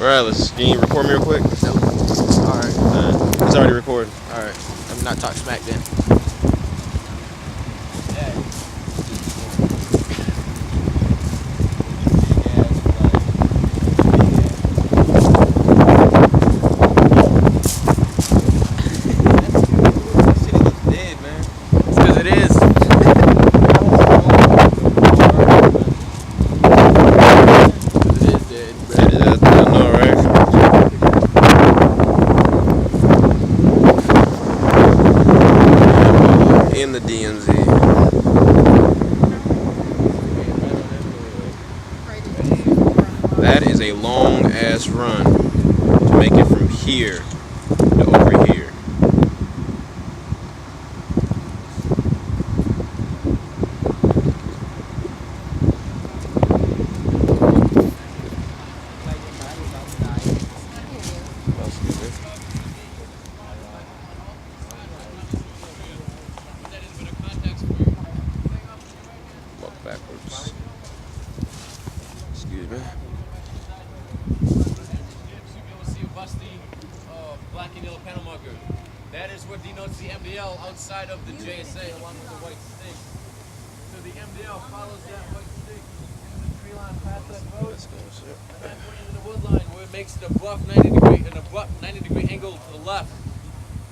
Alright, can you record me real quick? Nope. Alright. It's already recording. Alright. Let me not talk smack then. In the DMZ. That is a long ass run to make it from here to over here. Backwards. Excuse me. You'll see a busty black and yellow panel marker. That is what denotes the MDL outside of the JSA along with the white stick. So the MDL follows that white stick into the tree line past that road. And then into the wood line where it makes an abrupt 90-degree angle to the left,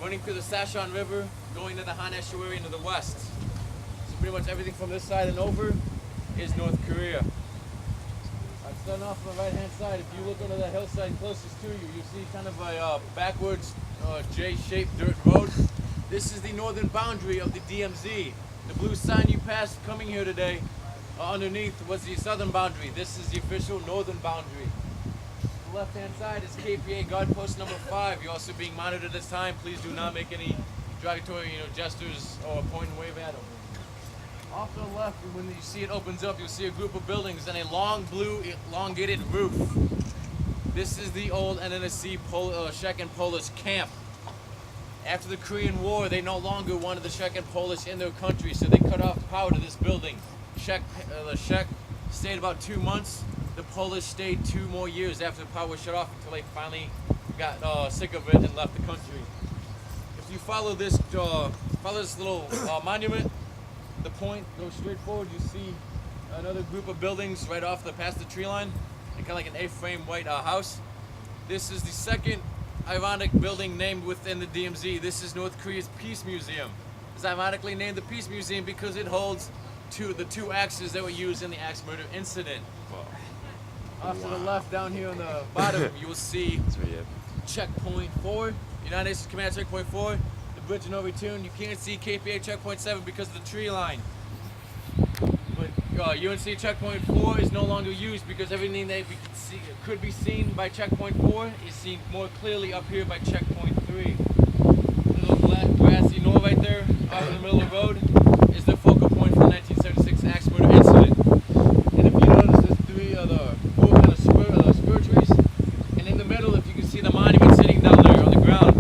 running through the Sashon River, going to the Han Estuary and to the west. Pretty much everything from this side and over is North Korea. I'm starting off on the right hand side. If you look under the hillside closest to you, you see kind of a backwards J-shaped dirt road. This is the northern boundary of the DMZ. The blue sign you passed coming here today underneath was the southern boundary. This is the official northern boundary. The left hand side is KPA guard post number 5. You're also being monitored at this time. Please do not make any derogatory gestures or point and wave at them. Off to the left, when you see it opens up, you'll see a group of buildings and a long blue elongated roof. This is the old NNSC Czech and Polish camp. After the Korean War, they no longer wanted the Czech and Polish in their country, so they cut off power to this building. The Czech stayed about 2 months. The Polish stayed 2 more years after the power was shut off until they finally got sick of it and left the country. If you follow this little monument, the point goes straight forward. You see another group of buildings right off past the tree line, and kind of like an A-frame white house. This is the second ironic building named within the DMZ. This is North Korea's Peace Museum. It's ironically named the Peace Museum because it holds the two axes that were used in the axe murder incident. Off to the left, down here on the bottom, you will see Checkpoint 4, United States Command Checkpoint 4. Bridge and overtune. You can't see KPA Checkpoint 7 because of the tree line. But UNC Checkpoint 4 is no longer used because everything that could be seen by Checkpoint 4 is seen more clearly up here by Checkpoint 3. Little black grassy knoll right there out in the middle of the road is the focal point for the 1976 axe murder incident. And if you notice, there's four kind of spur trees. And in the middle, if you can see the monument sitting down there on the ground,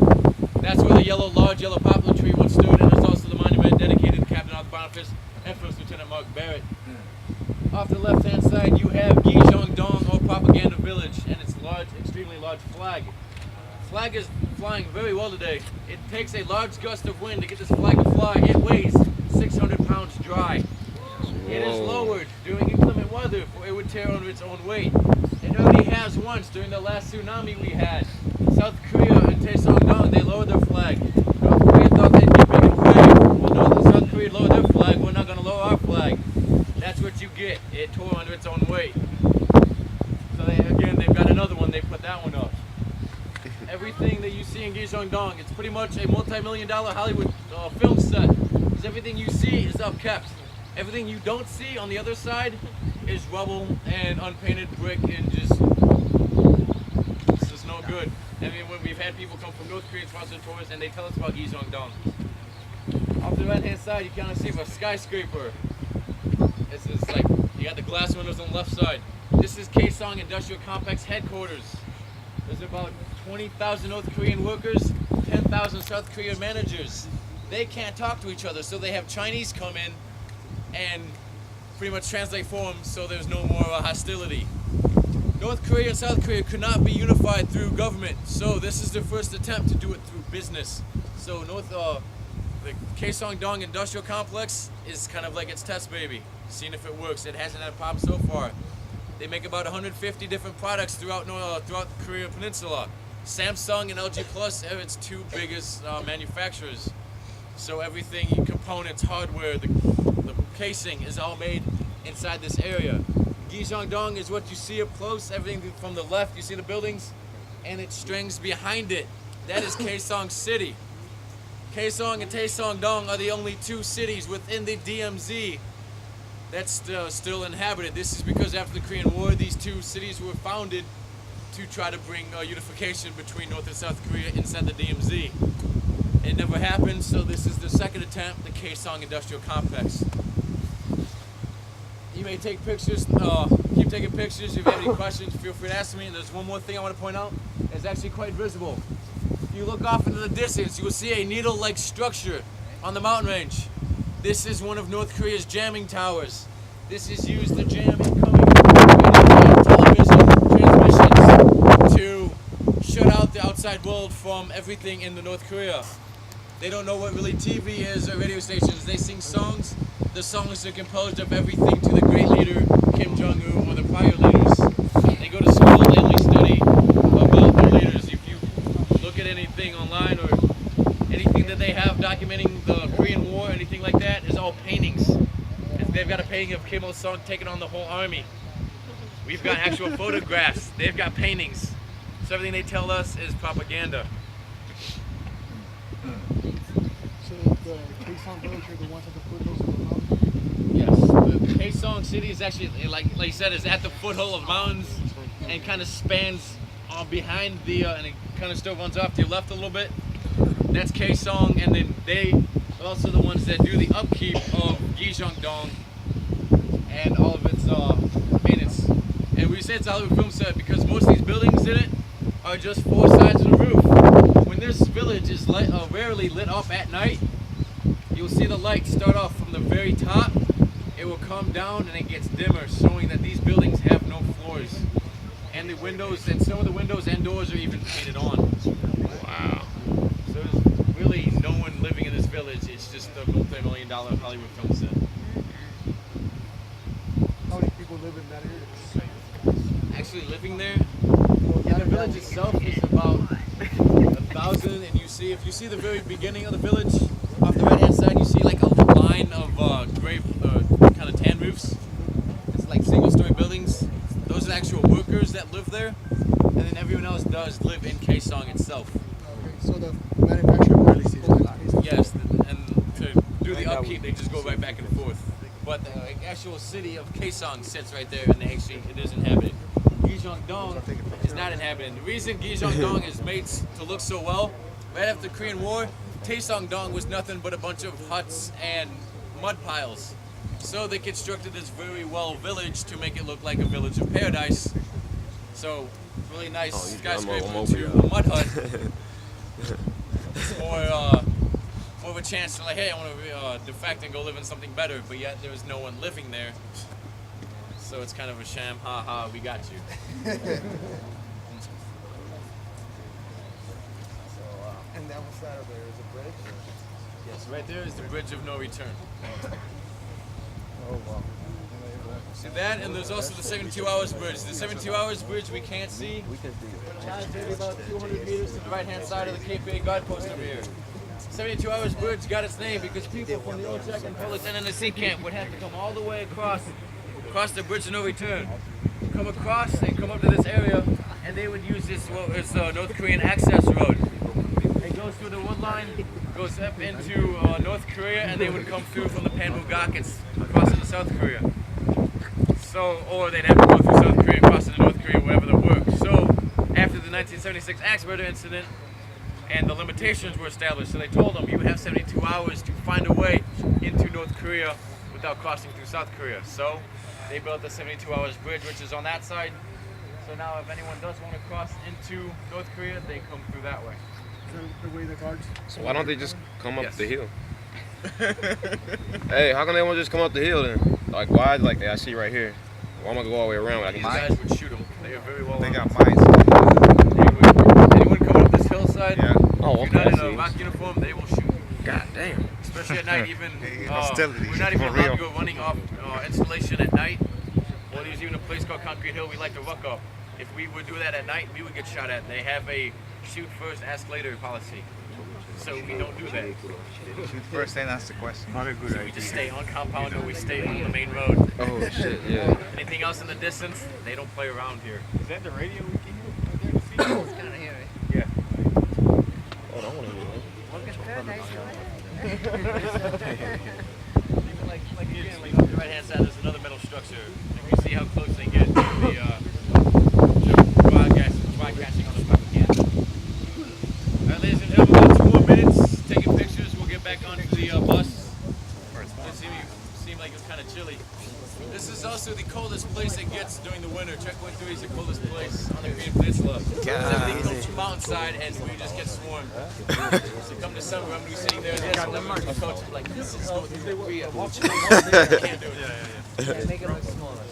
that's where the large yellow poplar tree once stood, and there's also the monument dedicated to Captain Arthur Boniface and First Lieutenant Mark Barrett. Off the left-hand side, you have Gijongdong, or Propaganda Village, and its extremely large flag. The flag is flying very well today. It takes a large gust of wind to get this flag to fly. It weighs 600 pounds dry. It is lowered during inclement weather, for it would tear under its own weight. It already has once during the last tsunami we had. South Korea and Taesongdong, they lowered their flag. North Korea thought they'd be big and brave. Well, South Korea lowered their flag. We're not going to lower our flag. That's what you get. It tore under its own weight. So they've got another one. They put that one up. Everything that you see in Gijongdong, it's pretty much a multi-million-dollar Hollywood film set. Because everything you see is upkept. Everything you don't see on the other side is rubble and unpainted brick and just no good. I mean, when we've had people come from North Korea and sponsor tours, and they tell us about Gijongdong. Off the right-hand side, you kind of see a skyscraper. It's like you got the glass windows on the left side. This is Kaesong Industrial Complex headquarters. There's about 20,000 North Korean workers, 10,000 South Korean managers. They can't talk to each other, so they have Chinese come in and pretty much translate for them, so there's no more hostility. North Korea and South Korea could not be unified through government, so this is their first attempt to do it through business. So the Kaesong-dong Industrial Complex is kind of like its test baby, seeing if it works. It hasn't had a problem so far. They make about 150 different products throughout the Korea Peninsula. Samsung and LG Plus are its two biggest manufacturers. So everything, components, hardware, the casing is all made inside this area. Gyeongdong is what you see up close. Everything from the left, you see the buildings, and its strings behind it. That is Kaesong City. Kaesong and Taesongdong are the only two cities within the DMZ that's still inhabited. This is because after the Korean War, these two cities were founded to try to bring unification between North and South Korea inside the DMZ. It never happened, so this is the second attempt, the Kaesong Industrial Complex. You may take pictures, keep taking pictures. If you have any questions, feel free to ask me. And there's one more thing I want to point out. It's actually quite visible. If you look off into the distance, you will see a needle-like structure on the mountain range. This is one of North Korea's jamming towers. This is used to jam incoming television transmissions to shut out the outside world from everything in the North Korea. They don't know what really TV is or radio stations. They sing songs. The songs are composed of everything to the great leader Kim Jong-un or the prior leaders. They go to school, they only study about their leaders. If you look at anything online or anything that they have documenting the Korean War, anything like that, is all paintings. They've got a painting of Kim Il-sung taking on the whole army. We've got actual photographs. They've got paintings. So everything they tell us is propaganda. So the Kaesong village are the ones at the foothills of the mountain? Yes, the Kaesong City is actually, like you said, is at the foothill of mountains and kind of spans behind the, and it kind of still runs off to your left a little bit. That's Kaesong, and then they are also the ones that do the upkeep of Gyeongdong and all of its maintenance. And we say it's a Hollywood film set because most of these buildings in it are just four sides of the roof. When this village is rarely lit up at night, you'll see the light start off from the very top. It will come down and it gets dimmer, showing that these buildings have no floors. And the windows, and some of the windows and doors are even painted on. Wow. So there's really no one living in this village. It's just a multi-million-dollar Hollywood film set. How many people live in that area? Actually living there, yeah, the village itself is about 1,000, and if you see the very beginning of the village, off the right hand side, you see like a line of gray, kind of tan roofs. It's like single-story buildings. Those are the actual workers that live there, and then everyone else does live in Kaesong itself. Okay, so the manufacturer barely sees that. Yes, and to do the upkeep, they just go right back and forth. But the actual city of Kaesong sits right there, and it is inhabited. Gyeongdong is not inhabited. The reason Gyeongdong is made to look so well, right after the Korean War, Taesongdong was nothing but a bunch of huts and mud piles. So they constructed this very well village to make it look like a village of paradise. So really nice skyscraper to a mud hut. It's more of a chance to like, hey, I want to defect and go live in something better, but yet there is no one living there. So it's kind of a sham, ha, we got you. And that one side of there is a bridge? Yes, right there is the Bridge of No Return. Oh, wow. See that, and there's also the 72 Hours Bridge. The 72 Hours Bridge we can't see. It's maybe about 200 meters to the right-hand side of the Cape Bay guard post over here. 72 Hours Bridge got its name because people from the Ochak and Polish NNC camp would have to come all the way across the Bridge of No Return, come across and come up to this area, and they would use this, it's North Korean access road. It goes through the wood line, goes up into North Korea, and they would come through from the Panmugakets, across into South Korea. So, or they'd have to go through South Korea, cross into North Korea, wherever they work. So, after the 1976 axe murder incident, and the limitations were established, so they told them you would have 72 hours to find a way into North Korea without crossing through South Korea. So, they built the 72 Hours Bridge, which is on that side. So now if anyone does want to cross into North Korea, they come through that way. The way the guards. So why don't they just come up Yes. the hill? Hey, how come they won't just come up the hill then? Like why? Like I see right here. Why am I gonna go all the way around? When I can These just... guys would shoot them. They They are very well They armed. got mines. Anyone coming up this hillside, Yeah. Oh, if you're okay. not in a rock uniform, they will shoot. God damn. Especially at night, even Hey, hostility, we're not even for allowed real. to go running off installation at night. Well, there's even a place called Concrete Hill we like to ruck up. If we would do that at night, we would get shot at. They have a shoot first, ask later policy. So we don't do that. Shoot first, then ask the question. Not a good So we just stay on compound or we stay on the main road. Oh shit, yeah. Anything else in the distance, they don't play around here. Is that the radio we can hear? It's kind of hairy. Yeah. Oh, I don't want to hear that. Look at paradise, Like again, like on the right hand side, there's another metal structure. And we see how close they get to the broadcasting on the propaganda. Alright, ladies and gentlemen, about 2 more minutes, taking pictures. We'll get back onto the bus. It seemed like it was kind of chilly. This is also the coldest place it gets during the winter. Check 1-3 is the coldest place on the Korean Peninsula. Everything comes from mountainside and we just get swarmed. So come December, I'm going to be sitting there in this Olympic coach like, this is North Korea. Can't do it. make it look smaller.